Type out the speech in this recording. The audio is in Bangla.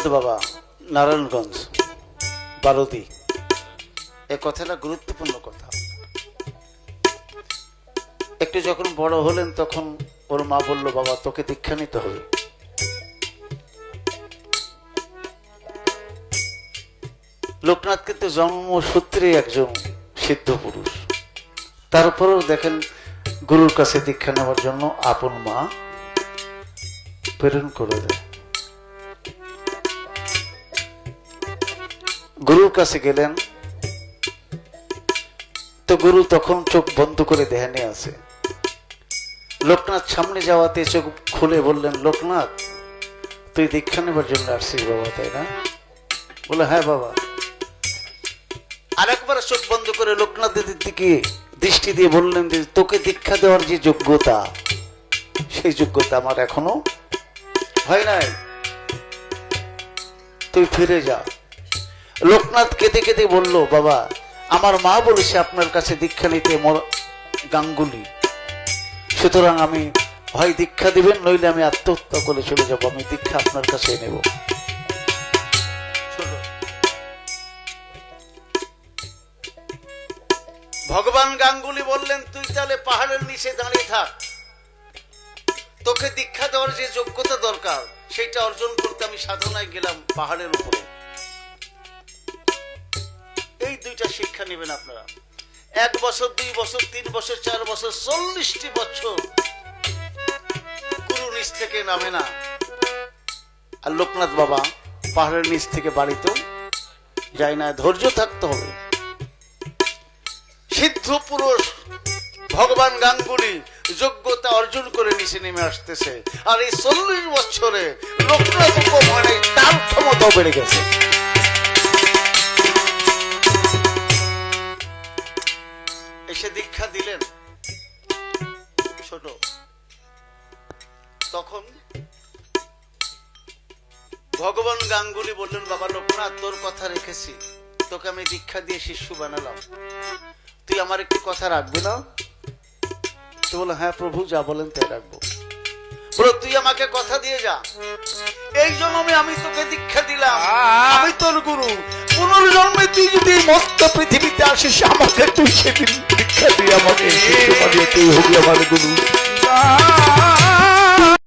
লোকনাথ বাবা নারায়ণগঞ্জ বারোদি। এ কথাটা গুরুত্বপূর্ণ কথা। একটু যখন বড় হলেন তখন ওর মা বলল, বাবা তোকে দীক্ষা নিতে হবে। লোকনাথ কিন্তু জন্মসূত্রে একজন সিদ্ধ পুরুষ, তারপরেও দেখেন গুরুর কাছে দীক্ষা নেওয়ার জন্য আপন মা প্রেরণ করে দেয়। গুরুর কাছে গেলেন তো গুরু তখন চোখ বন্ধ করে ধ্যানে আছে। লোকনাথ সামনে যাওয়াতে চোখ খুলে বললেন, লোকনাথ তুই দীক্ষা নেবার জন্য আসছিস বাবা, তাই না? বলে, হ্যাঁ বাবা। আরেকবার চোখ বন্ধ করে লোকনাথের দিকে দৃষ্টি দিয়ে বললেন যে তোকে দীক্ষা দেওয়ার যে যোগ্যতা, সেই যোগ্যতা আমার এখনো হয় নাই, তুই ফিরে যা। লোকনাথ কেঁদে কেঁদে বলল, বাবা আমার মা বলেছে আপনার কাছে দীক্ষা নিতে গাঙ্গুলি, সুতরাং আমি হয় দীক্ষা দিবেন নইলে আমি আত্মহত্যা করে চলে যাব, আমি দীক্ষা আপনার কাছে নেব। ভগবান গাঙ্গুলি বললেন, তুই তাহলে পাহাড়ের নিচে দাঁড়িয়ে থাক, তোকে দীক্ষা দেওয়ার যে যোগ্যতা দরকার সেটা অর্জন করতে আমি সাধনায় গেলাম পাহাড়ের উপরে। এই দুইটা শিক্ষা নেবেন আপনারা। 1 বছর 2 বছর 3 বছর 4 বছর 40টি বছর গুরু নিচ থেকে নামে না। আর লোকনাথ বাবা পাহাড়ের নিচ থেকে বাড়িতেও যায় না, ধৈর্য থাকতে হবে। সিদ্ধ পুরুষ ভগবান গাঙ্গুলি যোগ্যতা অর্জন করে নিচে নেমে আসতেছে, আর এই 40 বছরে লোকনাথ মানে তার ক্ষমতাও বেড়ে গেছে। এসে দীক্ষা দিলেন ছোট, তখন ভগবান গাঙ্গুলি বললেন, বাবা লোকনাথ তোর কথা রেখেছি, তোকে আমি দীক্ষা দিয়ে শিষ্য বানালাম, তুই আমার একটু কথা রাখবি না? তো বলো, হ্যাঁ প্রভু যা বলেন তাই রাখবো। বলো, তুই আমাকে কথা দিয়ে যা, এই জন্মে আমি তোকে দীক্ষা দিলাম, আমি তোর গুরু, পুনর্জন্মে তুই যদি মস্ত পৃথিবীতে আসিস আমাকে তুই সেদিন দীক্ষা দিয়ে আমাকে তুই হবি আমার গুরু।